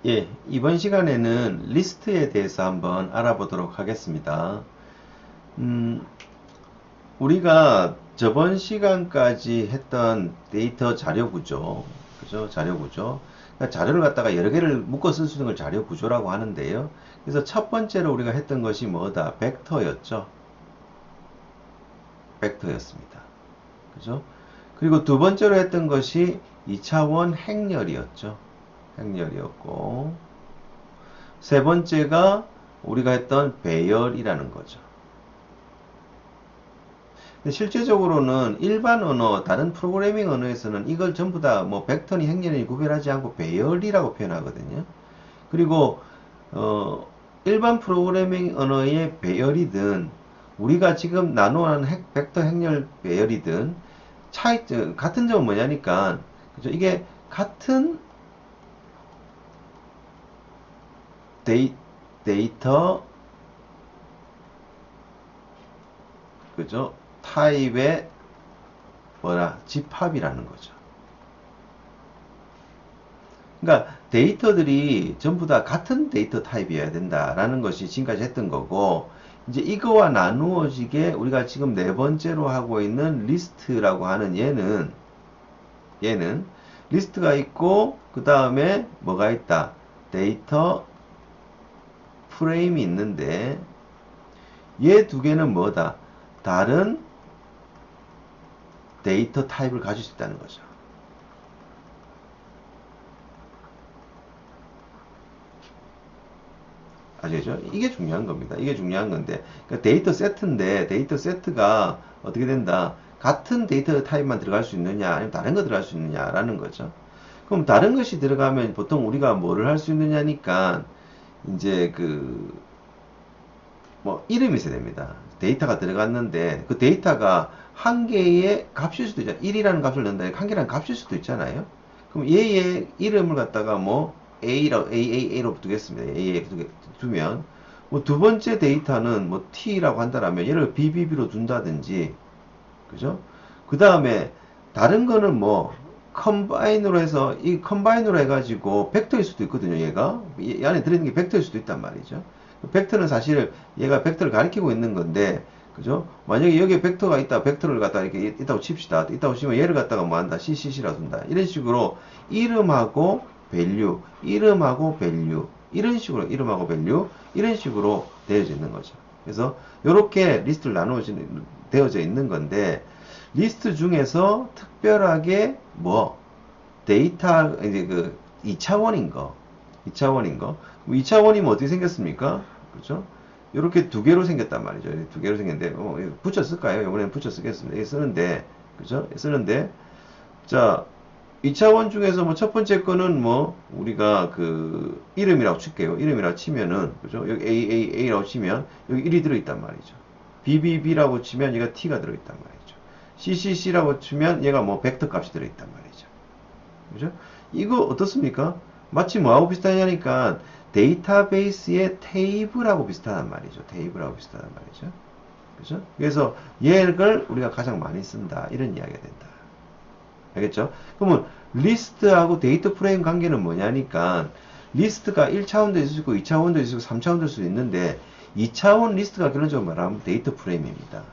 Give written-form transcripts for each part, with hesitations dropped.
예, 이번 시간에는 리스트에 대해서 한번 알아보도록 하겠습니다. 음, 우리가 저번 시간까지 했던 데이터 자료 구조, 그죠? 자료 구조. 그러니까 자료를 갖다가 여러 개를 묶어 쓸 수 있는 걸 자료 구조라고 하는데요. 그래서 첫 번째로 우리가 했던 것이 뭐다? 벡터였죠. 벡터였습니다. 그죠? 그리고 두 번째로 했던 것이 2차원 행렬이었죠. 행렬이었고, 세 번째가 우리가 했던 배열이라는 거죠. 근데 실제적으로는 일반 언어, 다른 프로그래밍 언어에서는 이걸 전부 다 뭐 벡터니 행렬이 구별하지 않고 배열이라고 표현하거든요. 그리고 일반 프로그래밍 언어의 배열이든 우리가 지금 나누어하는 벡터 행렬 배열이든 같은 점은 뭐냐니까, 그죠? 이게 같은 데이터, 그죠? 타입의 집합이라는 거죠. 그러니까 데이터들이 전부 다 같은 데이터 타입이어야 된다라는 것이 지금까지 했던 거고, 이제 이거와 나누어지게 우리가 지금 네 번째로 하고 있는 리스트라고 하는 얘는 리스트가 있고, 그 다음에 뭐가 있다? 데이터 프레임이 있는데, 얘 두 개는 뭐다? 다른 데이터 타입을 가질 수 있다는 거죠. 아시겠죠? 이게 중요한 겁니다. 이게 중요한 건데, 그러니까 데이터 세트인데, 데이터 세트가 어떻게 된다? 같은 데이터 타입만 들어갈 수 있느냐, 아니면 다른 거 들어갈 수 있느냐라는 거죠. 그럼 다른 것이 들어가면 보통 우리가 뭐를 할 수 있느냐니까, 이제 이름이 있어야 됩니다. 데이터가 들어갔는데, 그 데이터가 한 개의 값일 수도 있잖아요. 1이라는 값을 넣는다. 한 개라는 값일 수도 있잖아요. 그럼 얘의 이름을 갖다가 A로 두겠습니다. A에 두면, 뭐 두 번째 데이터는 뭐 T라고 한다라면 얘를 BBB로 둔다든지, 그죠? 그 다음에 다른 거는 뭐 컴바인으로 해서 이 컴바인으로 해가지고 벡터일 수도 있거든요. 얘가 이 안에 들어있는 게 벡터일 수도 있단 말이죠. 벡터는 사실 얘가 벡터를 가리키고 있는 건데, 그죠? 만약에 여기에 벡터가 있다, 벡터를 갖다 이렇게 있다고 칩시다. 있다고 치면 얘를 갖다가 뭐 한다, CCC라 둔다. 이런 식으로 이름하고 밸류, 이름하고 밸류, 이런 식으로 이름하고 밸류, 이런 식으로 되어져 있는 거죠. 그래서 이렇게 리스트를 되어져 있는 건데, 리스트 중에서 특별하게 데이터 이제 2차원인 거, 2차원인 거, 2차원이면 어떻게 생겼습니까? 그렇죠? 이렇게 두 개로 생겼단 말이죠. 두 개로 생겼는데 붙여 쓸까요? 이번에는 붙여 쓰겠습니다. 이게 쓰는데, 그죠? 쓰는데, 자, 2차원 중에서 뭐 첫 번째 거는 뭐 우리가 이름이라고 칠게요. 이름이라고 치면은, 그죠? 여기 A라고 치면 여기 1이 들어있단 말이죠. BBB라고 치면 얘가 T가 들어있단 말이죠. CCC라고 치면 얘가 뭐 벡터 값이 들어있단 말이죠. 그죠? 이거 어떻습니까? 마치 뭐하고 비슷하냐니까 데이터베이스의 테이블하고 비슷하단 말이죠. 테이블하고 비슷하단 말이죠. 그죠? 그래서 얘를 우리가 가장 많이 쓴다. 이런 이야기가 된다. 알겠죠? 그러면 리스트하고 데이터 프레임 관계는 뭐냐니까, 리스트가 1차원도 있을 수 있고 2차원도 있을 수 있고 3차원도 있을 수 있는데, 2차원 리스트가 결론적으로 말하면 데이터 프레임입니다.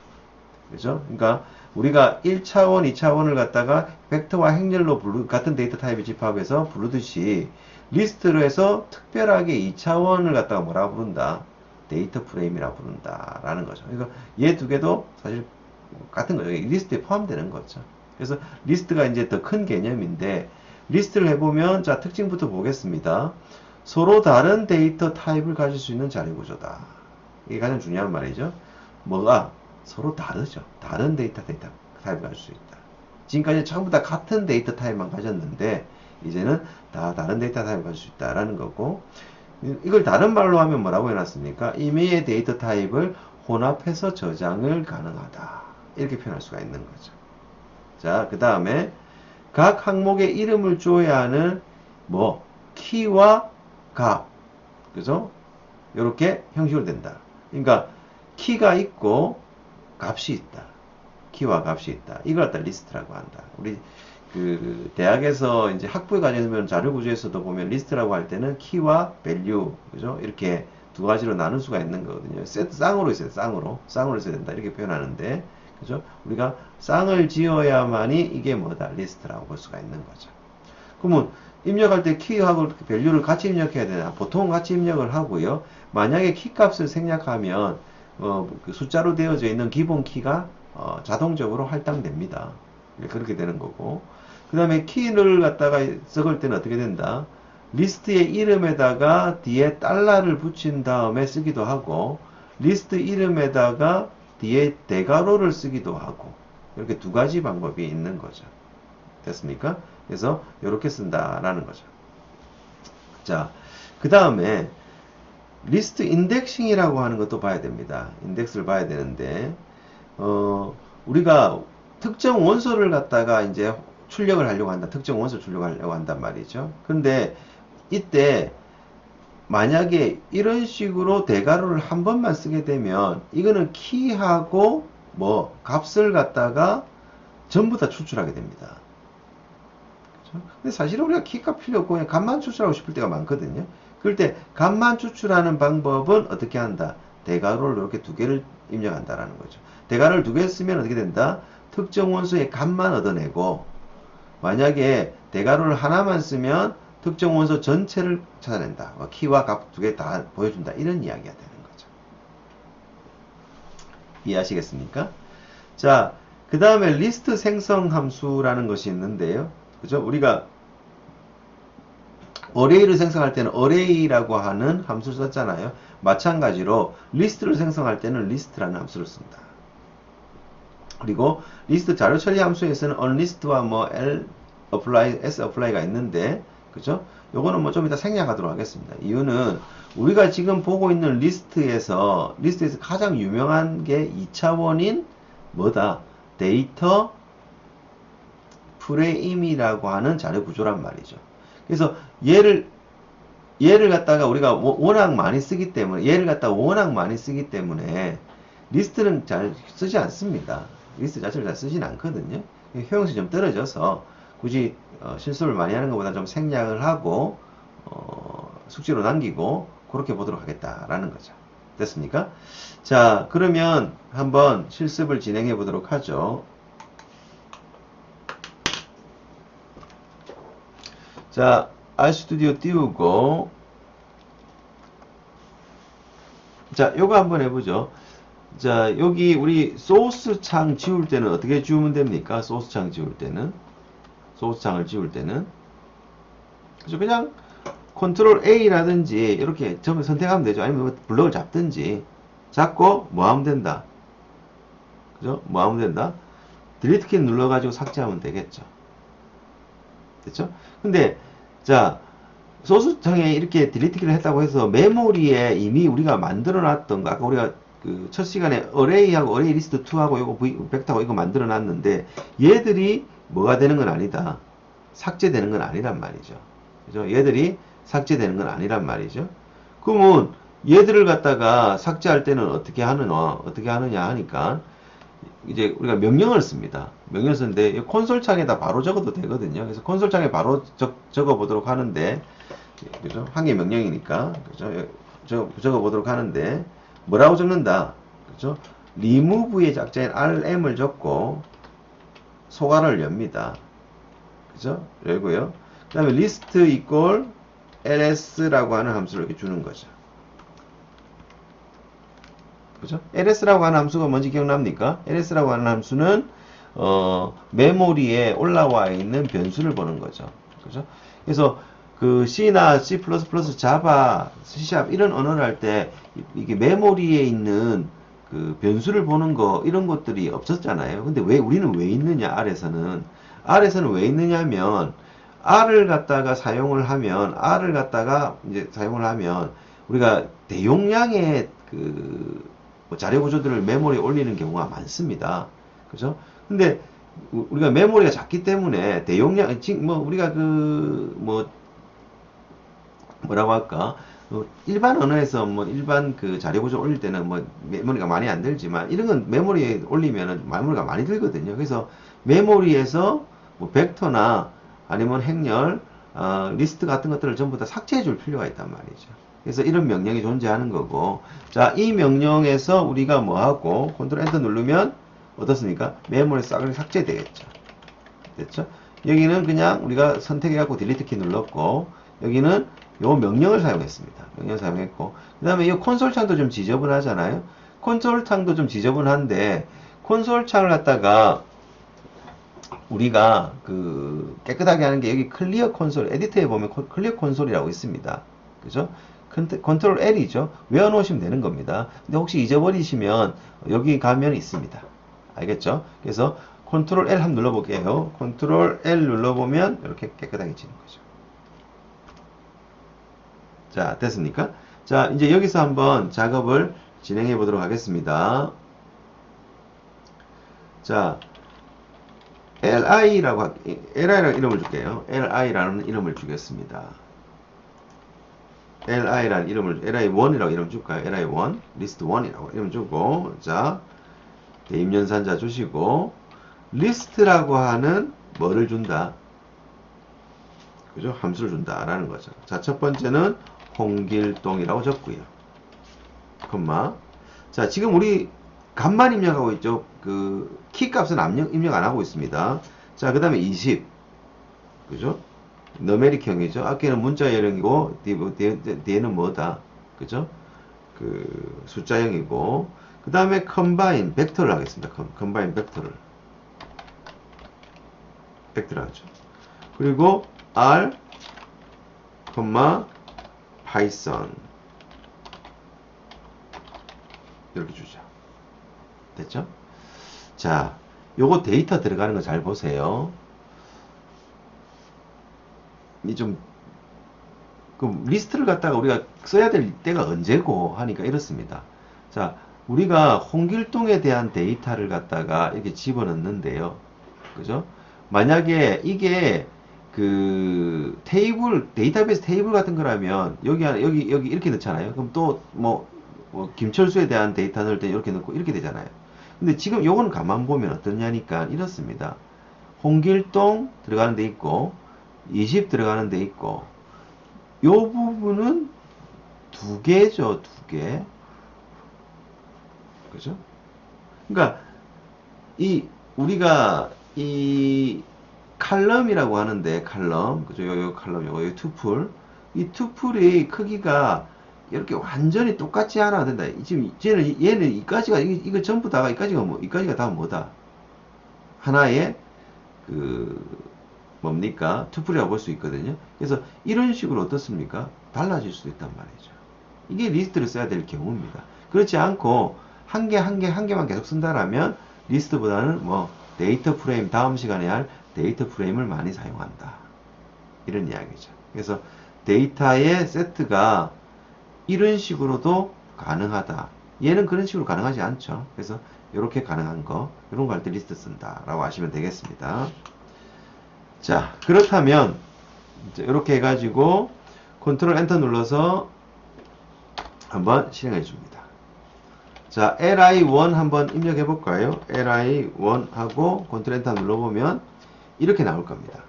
그죠? 그러니까 우리가 1차원, 2차원을 갖다가 벡터와 행렬로 같은 데이터 타입의 집합에서 부르듯이, 리스트로 해서 특별하게 2차원을 갖다가 뭐라 부른다? 데이터 프레임이라 부른다 라는 거죠. 그러니까 얘 두 개도 사실 같은 거죠. 리스트에 포함되는 거죠. 그래서 리스트가 이제 더 큰 개념인데, 리스트를 해보면, 자, 특징부터 보겠습니다. 서로 다른 데이터 타입을 가질 수 있는 자료 구조다. 이게 가장 중요한 말이죠. 뭐가 서로 다르죠. 다른 데이터 타입을 가질 수 있다. 지금까지 전부 다 같은 데이터 타입만 가졌는데, 이제는 다 다른 데이터 타입을 가질 수 있다라는 거고, 이걸 다른 말로 하면 뭐라고 해놨습니까? 임의의 데이터 타입을 혼합해서 저장을 가능하다. 이렇게 표현할 수가 있는 거죠. 자, 그 다음에 각 항목의 이름을 줘야 하는 키와 값, 그죠? 이렇게 형식으로 된다. 그러니까 키가 있고 값이 있다. 키와 값이 있다. 이걸 갖다 리스트라고 한다. 우리 그 대학에서 이제 학부에 가지면 자료 구조에서도 보면 리스트라고 할 때는 키와 밸류, 그죠? 이렇게 두 가지로 나눌 수가 있는 거거든요. 세트 쌍으로 있어요. 쌍으로 있어야 된다. 이렇게 표현하는데, 그죠? 우리가 쌍을 지어야만이 이게 뭐다? 리스트라고 볼 수가 있는 거죠. 그러면 입력할 때 키하고 밸류를 같이 입력해야 되나? 보통 같이 입력을 하고요. 만약에 키 값을 생략하면 그 숫자로 되어져 있는 기본 키가 자동적으로 할당됩니다. 그렇게 되는 거고. 그 다음에 키를 갖다가 적을 때는 어떻게 된다? 리스트의 이름에다가 뒤에 달러를 붙인 다음에 쓰기도 하고, 리스트 이름에다가 뒤에 대괄호를 쓰기도 하고, 이렇게 두 가지 방법이 있는 거죠. 됐습니까? 그래서 이렇게 쓴다라는 거죠. 자, 그 다음에 리스트 인덱싱이라고 하는 것도 봐야 됩니다. 인덱스를 봐야 되는데, 우리가 특정 원소를 갖다가 이제 출력을 하려고 한다. 특정 원소 출력을 하려고 한단 말이죠. 근데 이때 만약에 이런 식으로 대괄호를 한 번만 쓰게 되면 이거는 키하고 뭐 값을 갖다가 전부 다 추출하게 됩니다. 그렇죠? 근데 사실은 우리가 키값 필요 없고 그냥 값만 추출하고 싶을 때가 많거든요. 그럴 때 값만 추출하는 방법은 어떻게 한다? 대괄호를 이렇게 두 개를 입력한다라는 거죠. 대괄호를 두 개 쓰면 어떻게 된다? 특정 원소의 값만 얻어내고, 만약에 대괄호를 하나만 쓰면 특정 원소 전체를 찾아낸다. 키와 값 두 개 다 보여준다. 이런 이야기가 되는 거죠. 이해하시겠습니까? 자, 그 다음에 리스트 생성 함수라는 것이 있는데요. 그죠? 우리가 어레이를 생성할 때는 어레이라고 하는 함수를 썼잖아요. 마찬가지로 리스트를 생성할 때는 리스트라는 함수를 씁니다. 그리고 리스트 자료 처리 함수에서는 onList와 뭐 lapply, sapply가 있는데, 그죠? 요거는 뭐 좀 이따 생략하도록 하겠습니다. 이유는 우리가 지금 보고 있는 리스트에서 가장 유명한 게 2차원인 뭐다? 데이터 프레임이라고 하는 자료 구조란 말이죠. 그래서 얘를 갖다가 우리가 워낙 많이 쓰기 때문에, 리스트는 잘 쓰지 않습니다. 리스트 자체를 잘 쓰진 않거든요. 효용성이 좀 떨어져서 굳이 실수를 많이 하는 것보다 좀 생략을 하고 숙지로 남기고 그렇게 보도록 하겠다라는 거죠. 됐습니까? 자, 그러면 한번 실습을 진행해 보도록 하죠. 자, RStudio 띄우고, 자, 요거 한번 해보죠. 자, 여기 우리 소스 창 지울 때는 어떻게 지우면 됩니까? 소스 창을 지울 때는 그래서 그냥 컨트롤 A라든지 이렇게 점을 선택하면 되죠. 아니면 블럭을 잡든지 잡고 뭐 하면 된다. 그죠? 뭐 하면 된다. 딜리트 키 눌러가지고 삭제하면 되겠죠. 됐죠? 근데 자, 소스창에 이렇게 딜리트 키를 했다고 해서 메모리에 이미 우리가 만들어 놨던 거, 아까 우리가 그 첫 시간에 어레이하고 어레이 리스트 2하고 이거 벡터하고 이거 만들어 놨는데 얘들이 뭐가 되는 건 아니다. 삭제되는 건 아니란 말이죠. 그죠? 얘들이 삭제되는 건 아니란 말이죠. 그러면 얘들을 갖다가 삭제할 때는 어떻게 하느냐 하니까 이제 우리가 명령을 씁니다. 명령을 쓰는데 콘솔 창에다 바로 적어도 되거든요. 그래서 콘솔 창에 바로 적어 보도록 하는데, 그죠? 한개 명령이니까, 그죠? 적어 보도록 하는데 뭐라고 적는다. 그죠? remove의 작자인 rm을 적고 소괄호를 엽니다. 그죠? 열고요. 그 다음에 list equal ls라고 하는 함수를 이렇게 주는 거죠. 그죠? ls라고 하는 함수가 뭔지 기억납니까? ls라고 하는 함수는 메모리에 올라와 있는 변수를 보는 거죠. 그죠? 그래서 그 C나 C++, 자바, C# 이런 언어를 할 때 이게 메모리에 있는 그 변수를 보는 거 이런 것들이 없었잖아요. 근데 우리는 왜 있느냐? R에서는 왜 있느냐면 R을 갖다가 사용을 하면 우리가 대용량의 뭐 자료 구조들을 메모리에 올리는 경우가 많습니다. 그죠? 근데 우리가 메모리가 작기 때문에 대용량, 우리가 뭐라고 할까? 일반 언어에서 일반 그 자료 구조 올릴 때는 메모리가 많이 안 들지만 이런 건 메모리에 올리면은 메모리가 많이 들거든요. 그래서 메모리에서 뭐 벡터나 아니면 행렬, 리스트 같은 것들을 전부 다 삭제해 줄 필요가 있단 말이죠. 그래서 이런 명령이 존재하는 거고, 자, 이 명령에서 우리가 뭐 하고, 컨트롤 엔터 누르면 어떻습니까? 메모리 싹을 삭제되겠죠. 됐죠? 여기는 그냥 우리가 선택해갖고 딜리트 키 눌렀고, 여기는 요 명령을 사용했습니다. 명령 사용했고, 그 다음에 이 콘솔 창도 좀 지저분하잖아요? 콘솔 창도 좀 지저분한데, 콘솔 창을 갖다가 우리가 그 깨끗하게 하는 게 여기 클리어 콘솔, 에디터에 보면 클리어 콘솔이라고 있습니다. 그죠? 컨트롤 L이죠. 외워놓으시면 되는 겁니다. 근데 혹시 잊어버리시면 여기 가면 있습니다. 알겠죠? 그래서 컨트롤 L 한번 눌러볼게요. 컨트롤 L 눌러보면 이렇게 깨끗하게 지는 거죠. 자, 됐습니까? 자, 이제 여기서 한번 작업을 진행해 보도록 하겠습니다. 자, LI라고 이름을 줄게요. LI라는 이름을 주겠습니다. LI라는 이름을, LI1이라고 이름 줄까요? LI1, 리스트 1이라고 이름 주고, 자, 대입 연산자 주시고, 리스트라고 하는 뭐를 준다? 그죠? 함수를 준다라는 거죠. 자, 첫 번째는 홍길동이라고 적고요. 콤마. 자, 지금 우리 값만 입력하고 있죠. 그 키 값은 입력 안 하고 있습니다. 자, 그 다음에 20. 그죠? 너메릭형이죠. 앞에는 문자열형이고 뒤에는 뭐다? 그죠? 그 숫자형이고, 그 다음에 컴바인 벡터를 하겠습니다. 컴바인 벡터를 하죠. 그리고 R, 파이썬 이렇게 주죠. 됐죠? 자, 요거 데이터 들어가는 거 잘 보세요. 이 좀, 그 리스트를 갖다가 우리가 써야 될 때가 언제고 하니까 이렇습니다. 자, 우리가 홍길동에 대한 데이터를 갖다가 이렇게 집어넣는데요. 그죠? 만약에 이게 그 데이터베이스 테이블 같은 거라면 여기 이렇게 넣잖아요. 그럼 또 뭐 김철수에 대한 데이터 넣을 때 이렇게 넣고 이렇게 되잖아요. 근데 지금 요거는 가만 보면 어떠냐니까 이렇습니다. 홍길동 들어가는 데 있고 20 들어가는 데 있고, 요 부분은 두 개죠, 두 개. 그죠? 그러니까 우리가 이 칼럼이라고 하는데, 칼럼, 그죠? 요 칼럼, 요 투풀. 이 투풀의 크기가 이렇게 완전히 똑같지 않아야 된다. 지금 얘는 이까지가 이거 전부 다가 이까지가 다 뭐다? 하나의 그 뭡니까? 투풀이라고 볼 수 있거든요. 그래서 이런 식으로 어떻습니까? 달라질 수도 있단 말이죠. 이게 리스트를 써야 될 경우입니다. 그렇지 않고 한 개만 계속 쓴다라면 리스트보다는 뭐 데이터 프레임, 다음 시간에 할 데이터 프레임을 많이 사용한다. 이런 이야기죠. 그래서 데이터의 세트가 이런 식으로도 가능하다. 얘는 그런 식으로 가능하지 않죠. 그래서 이렇게 가능한 거, 이런 거 할 때 리스트 쓴다 라고 하시면 되겠습니다. 자, 그렇다면 이제 이렇게 해가지고 컨트롤 엔터 눌러서 한번 실행해 줍니다. 자, li1 한번 입력해 볼까요? li1 하고 컨트롤 엔터 눌러보면 이렇게 나올 겁니다.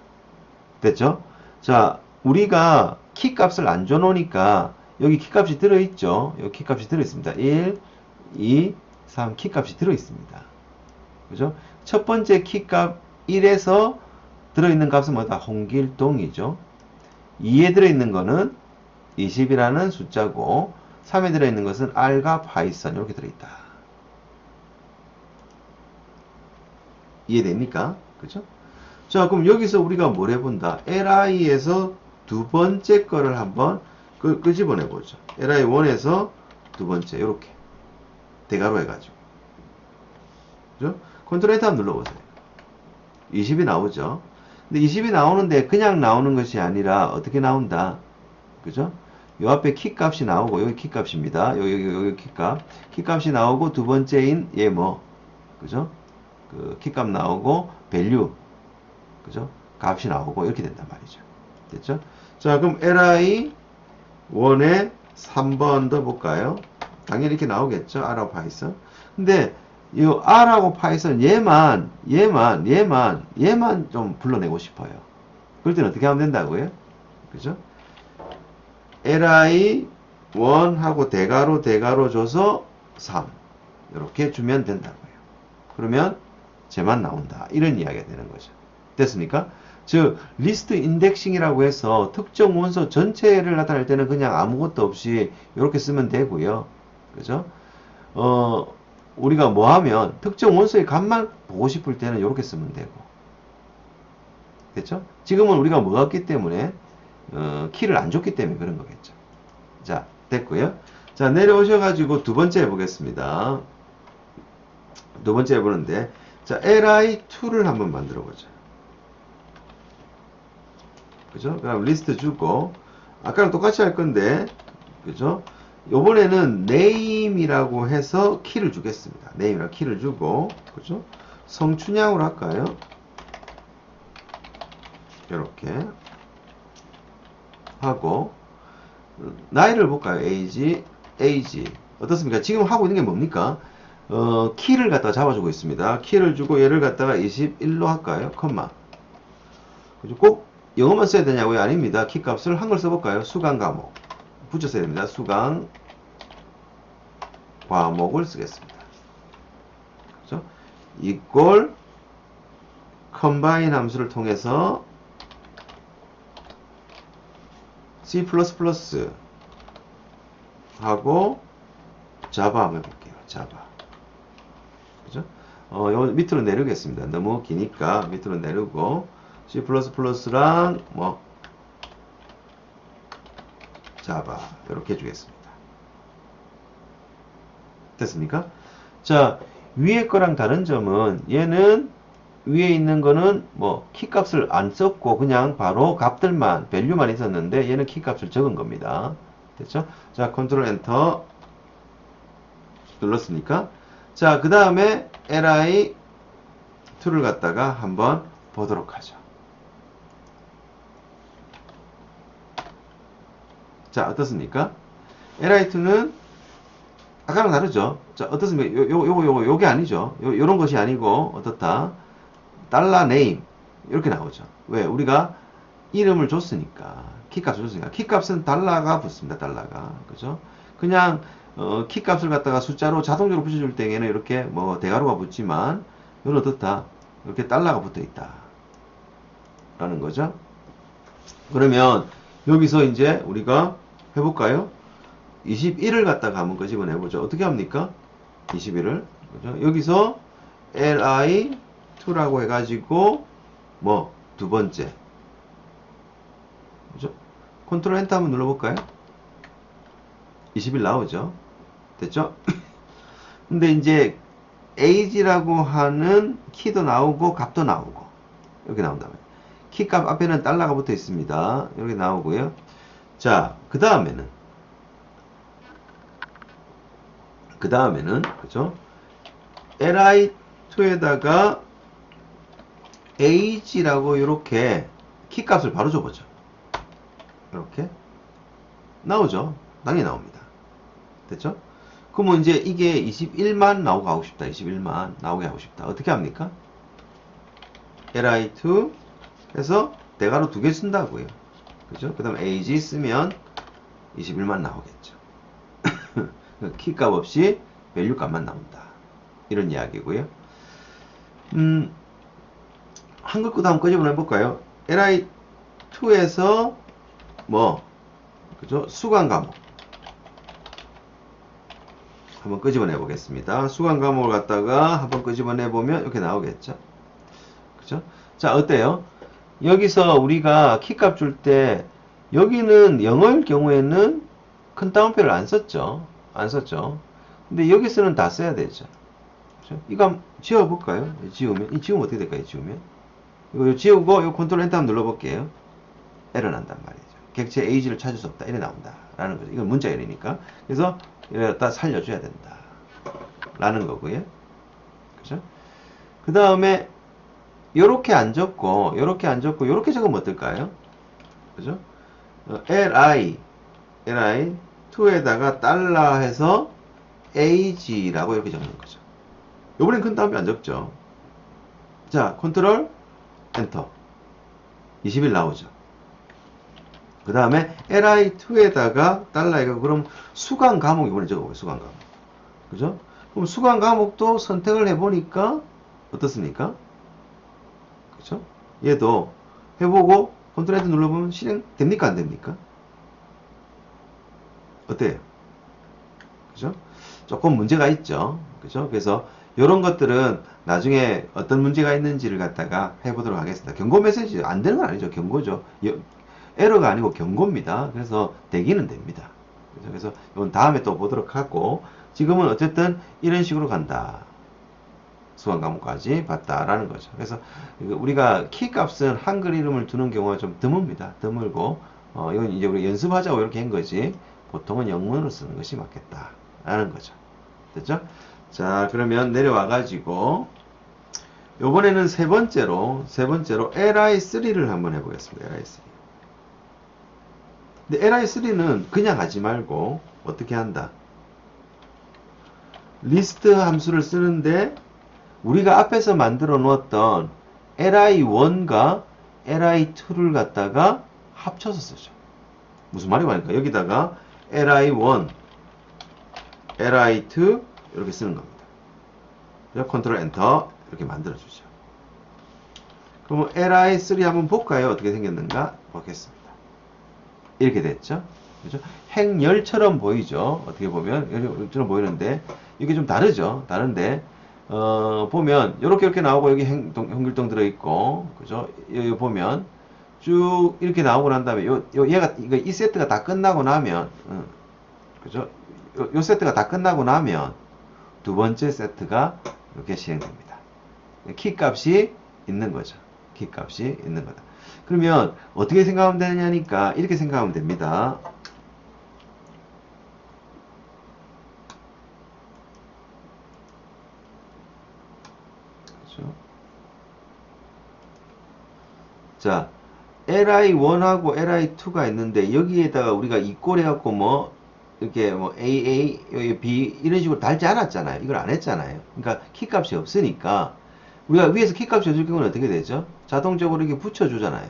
됐죠? 자, 우리가 키 값을 안 줘놓으니까 여기 키 값이 들어있죠? 여기 키 값이 들어있습니다. 1, 2, 3 키 값이 들어있습니다. 그죠? 첫 번째 키 값 1에서 들어있는 값은 뭐다? 홍길동이죠. 2에 들어있는 거는 20이라는 숫자고, 3에 들어있는 것은 R과 파이썬 이렇게 들어있다. 이해됩니까? 그죠? 자, 그럼 여기서 우리가 뭘 해본다? li에서 두 번째 거를 한번 끄집어내 보죠. li1에서 두 번째 이렇게 대괄호 해가지고, 그죠? 컨트롤 엔터 한번 눌러보세요. 20이 나오죠. 근데 20이 나오는데 그냥 나오는 것이 아니라 어떻게 나온다? 그죠? 요 앞에 키 값이 나오고, 여기 키 값입니다. 여기 키 값. 키 값이 나오고, 두 번째인 얘 뭐, 그죠? 그 키 값 나오고, 밸류, 그죠? 값이 나오고, 이렇게 된단 말이죠. 됐죠? 자, 그럼 li1에 3번 더 볼까요? 당연히 이렇게 나오겠죠? 알아 파이썬. 근데 이 R하고 파이썬 얘만 좀 불러내고 싶어요. 그럴 때는 어떻게 하면 된다고요? 그죠? li 1하고 대가로 줘서 3 이렇게 주면 된다고요. 그러면 쟤만 나온다. 이런 이야기가 되는 거죠. 됐습니까? 즉 리스트 인덱싱이라고 해서 특정 원소 전체를 나타낼 때는 그냥 아무것도 없이 이렇게 쓰면 되고요. 그죠? 우리가 뭐 하면 특정 원소의 값만 보고 싶을 때는 이렇게 쓰면 되고. 됐죠? 지금은 우리가 뭐 없기 때문에 키를 안 줬기 때문에 그런 거겠죠. 자, 됐고요. 자, 내려오셔가지고 두 번째 해보겠습니다. 두 번째 해보는데, 자, li2를 한번 만들어 보자. 그죠? 그럼 리스트 주고, 아까랑 똑같이 할 건데, 그죠? 요번에는 name이라고 해서 키를 주겠습니다. name이라고 키를 주고, 그죠? 성춘향으로 할까요? 이렇게 하고, 나이를 볼까요? age. 어떻습니까? 지금 하고 있는 게 뭡니까? 키를 갖다가 잡아주고 있습니다. 키를 주고 얘를 갖다가 21로 할까요? 컴마. 그죠? 꼭 영어만 써야 되냐고요? 아닙니다. 키 값을 한글 써볼까요? 수강 과목. 붙여 써야 됩니다. 수강 과목을 쓰겠습니다. 그죠? 이꼴 컴바인 함수를 통해서 C++ 하고 자바 한번 해볼게요. 자바. 그죠? 요 밑으로 내리겠습니다. 너무 기니까 밑으로 내리고 C++랑 뭐 자바 이렇게 해주겠습니다. 됐습니까? 자, 위에 거랑 다른 점은 얘는 위에 있는 거는 뭐 키값을 안 썼고 그냥 바로 값들만 밸류만 있었는데 얘는 키값을 적은 겁니다. 됐죠? 자, 컨트롤 엔터 눌렀으니까 자, 그 다음에 li2를 갖다가 한번 보도록 하죠. 자, 어떻습니까? li2는 아까랑 다르죠? 자, 어떻습니까? 요게 아니죠? 요런 것이 아니고 어떻다? 달러 네임 이렇게 나오죠. 왜? 우리가 이름을 줬으니까 키값을 줬으니까 키값은 달러가 붙습니다. 달러가 그죠? 그냥 키값을 갖다가 숫자로 자동적으로 붙여줄 때에는 이렇게 뭐 대괄호가 붙지만 이건 어떻다? 이렇게 달러가 붙어 있다 라는 거죠. 그러면 여기서 이제 우리가 해볼까요? 21을 갖다가 한번 끄집어내 보죠. 어떻게 합니까? 21을 그죠? 여기서 li2라고 해가지고 뭐 두 번째 그죠? 컨트롤 엔터 한번 눌러볼까요? 21 나오죠? 됐죠? 근데 이제 age라고 하는 키도 나오고 값도 나오고 이렇게 나온다면 키값 앞에는 달러가 붙어 있습니다. 이렇게 나오고요. 자, 그 다음에는 그죠? li2에다가 age라고 이렇게 키값을 바로 줘보죠. 이렇게 나오죠. 당연히 나옵니다. 됐죠? 그러면 이제 이게 21만 나오게 하고 싶다. 21만 나오게 하고 싶다. 어떻게 합니까? li2 해서 대괄호 두 개 쓴다고요. 그죠? 그 다음 age 쓰면 21만 나오겠죠. 키값 없이 밸류 값만 나온다. 이런 이야기고요. 한글 것도 한번 끄집어내 볼까요? li2에서 뭐 그죠? 수강 과목 한번 끄집어내 보겠습니다. 수강 과목을 갖다가 한번 끄집어내 보면 이렇게 나오겠죠. 그죠? 자, 어때요? 여기서 우리가 키값 줄 때 여기는 영어일 경우에는 큰 따옴표를 안 썼죠. 안 썼죠. 근데 여기서는 다 써야 되죠. 그죠? 이거 한번 지워볼까요? 지우면 어떻게 될까요? 지우면 이거 지우고 이 컨트롤 엔터 한번 눌러볼게요. 에러 난단 말이죠. 객체 age를 찾을 수 없다. 이래 나온다. 라는 거죠. 이건 문자 에러니까. 그래서 이래다 살려줘야 된다. 라는 거고요. 그죠? 그 다음에 요렇게 안 적고 요렇게 적으면 어떨까요? 그죠? li2에다가 달러 해서 age라고 이렇게 적는 거죠. 요번엔 큰 다음이 안 적죠. 자, 컨트롤 엔터. 20일 나오죠. 그 다음에 li2에다가 달러이가 그럼 수강 과목 이번에 적어보세요. 수강 과목. 그죠? 그럼 수강 과목도 선택을 해보니까 어떻습니까? 그죠? 얘도 해보고 컨트롤 엔터 눌러보면 실행됩니까? 안 됩니까? 어때요? 그죠? 조금 문제가 있죠. 그죠? 그래서 이런 것들은 나중에 어떤 문제가 있는지를 갖다가 해보도록 하겠습니다. 경고 메시지 안 되는 건 아니죠. 경고죠. 에러가 아니고 경고입니다. 그래서 되기는 됩니다. 그래서 이건 다음에 또 보도록 하고 지금은 어쨌든 이런 식으로 간다. 수강 과목까지 봤다라는 거죠. 그래서 우리가 키 값은 한글 이름을 두는 경우가 좀 드뭅니다. 드물고 이건 이제 우리 연습하자고 이렇게 한 거지 보통은 영문으로 쓰는 것이 맞겠다라는 거죠. 됐죠? 자, 그러면 내려와 가지고 요번에는 세 번째로 li3를 한번 해보겠습니다. li3. 근데 li3는 그냥 하지 말고 어떻게 한다? 리스트 함수를 쓰는데 우리가 앞에서 만들어 놓았던 li1과 li2를 갖다가 합쳐서 쓰죠. 무슨 말이 많을까? 여기다가 li1, li2 이렇게 쓰는 겁니다. 컨트롤 엔터 이렇게 만들어주죠. 그러면 li3 한번 볼까요? 어떻게 생겼는가? 보겠습니다. 이렇게 됐죠? 그죠? 행열처럼 보이죠? 어떻게 보면 열처럼 보이는데 이게 좀 다르죠? 다른데 보면 이렇게 나오고 여기 형길동 들어있고 그죠? 여기 보면 쭉 이렇게 나오고 난 다음에 얘가 이 세트가 다 끝나고 나면 그죠? 요 세트가 다 끝나고 나면 두 번째 세트가 이렇게 실행됩니다. 키 값이 있는 거죠. 키 값이 있는 거다. 그러면 어떻게 생각하면 되냐니까 이렇게 생각하면 됩니다. 그렇죠? 자, li1하고 li2가 있는데 여기에다가 우리가 이꼴 해갖고 뭐 이렇게 뭐 AA, 여기 B 이런 식으로 달지 않았잖아요. 이걸 안 했잖아요. 그러니까 키값이 없으니까 우리가 위에서 키값이 없을 경우는 어떻게 되죠? 자동적으로 이렇게 붙여주잖아요.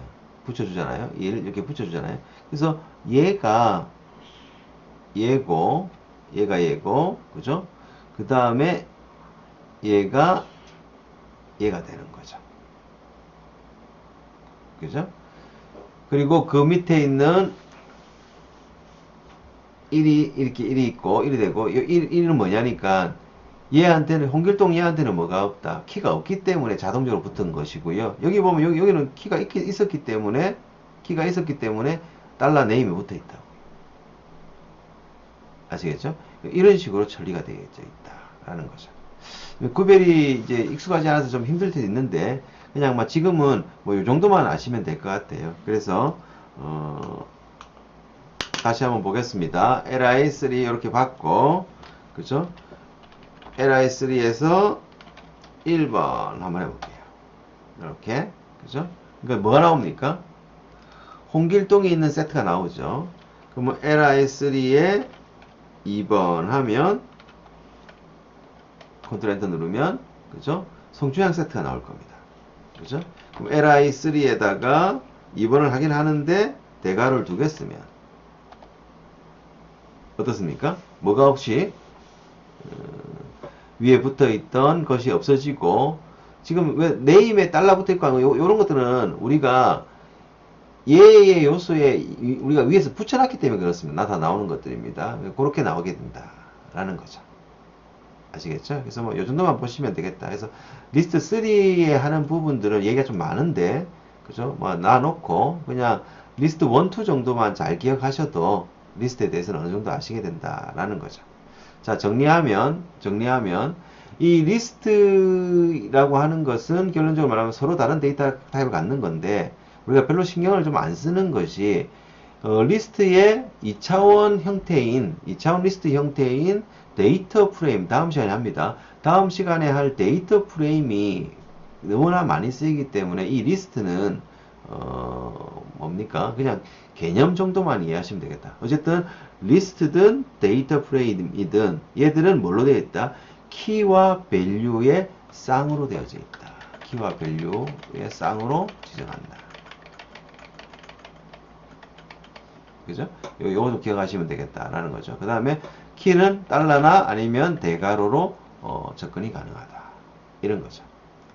얘를 이렇게 붙여주잖아요. 그래서 얘가 얘고 그죠? 그 다음에 얘가 되는 거죠. 그죠? 그리고 그 밑에 있는 1이 이렇게 1이 있고 1이 되고 1은 뭐냐니까 홍길동 얘한테는 뭐가 없다. 키가 없기 때문에 자동적으로 붙은 것이고요. 여기 보면 여기는 키가 있었기 때문에 달러 네임이 붙어 있다고. 아시겠죠? 이런 식으로 처리가 되어 있다라는 거죠. 구별이 이제 익숙하지 않아서 좀 힘들 때도 있는데 그냥 막 지금은 뭐 이 정도만 아시면 될 것 같아요. 그래서 다시 한번 보겠습니다. li3 이렇게 받고 그죠? li3에서 1번 한번 해볼게요. 이렇게 그죠? 그러니까 뭐가 나옵니까? 홍길동에 있는 세트가 나오죠. 그러면 li3에 2번 하면 컨트롤 엔터 누르면 그죠? 송주양 세트가 나올 겁니다. 그죠? 그럼 li3에다가 2번을 하긴 하는데 대괄호를 두 개 쓰면 어떻습니까? 뭐가 없이 위에 붙어있던 것이 없어지고 지금 왜 네임에 달러 붙어있고 요런 것들은 우리가 얘의 요소에 우리가 위에서 붙여놨기 때문에 그렇습니다. 다 나오는 것들입니다. 그렇게 나오게 된다라는 거죠. 아시겠죠? 그래서 뭐 요 정도만 보시면 되겠다. 그래서 리스트 3에 하는 부분들은 얘기가 좀 많은데 그죠? 뭐 놔놓고 그냥 리스트 1, 2 정도만 잘 기억하셔도 리스트에 대해서는 어느 정도 아시게 된다라는 거죠. 자, 정리하면 이 리스트라고 하는 것은 결론적으로 말하면 서로 다른 데이터 타입을 갖는 건데 우리가 별로 신경을 좀 안 쓰는 것이 리스트의 2차원 리스트 형태인 데이터 프레임 다음 시간에 합니다. 다음 시간에 할 데이터 프레임이 너무나 많이 쓰이기 때문에 이 리스트는 뭡니까? 그냥 개념 정도만 이해하시면 되겠다. 어쨌든 리스트든 데이터 프레임이든 얘들은 뭘로 되어 있다? 키와 밸류의 쌍으로 되어져 있다. 키와 밸류의 쌍으로 지정한다. 그죠? 요것도 기억하시면 되겠다라는 거죠. 그 다음에 키는 달러나 아니면 대괄호로 접근이 가능하다. 이런 거죠.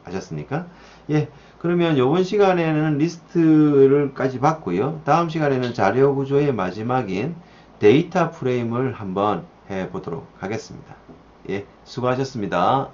아셨습니까? 예. 그러면 요번 시간에는 리스트를까지 봤고요. 다음 시간에는 자료 구조의 마지막인 데이터 프레임을 한번 해 보도록 하겠습니다. 예. 수고하셨습니다.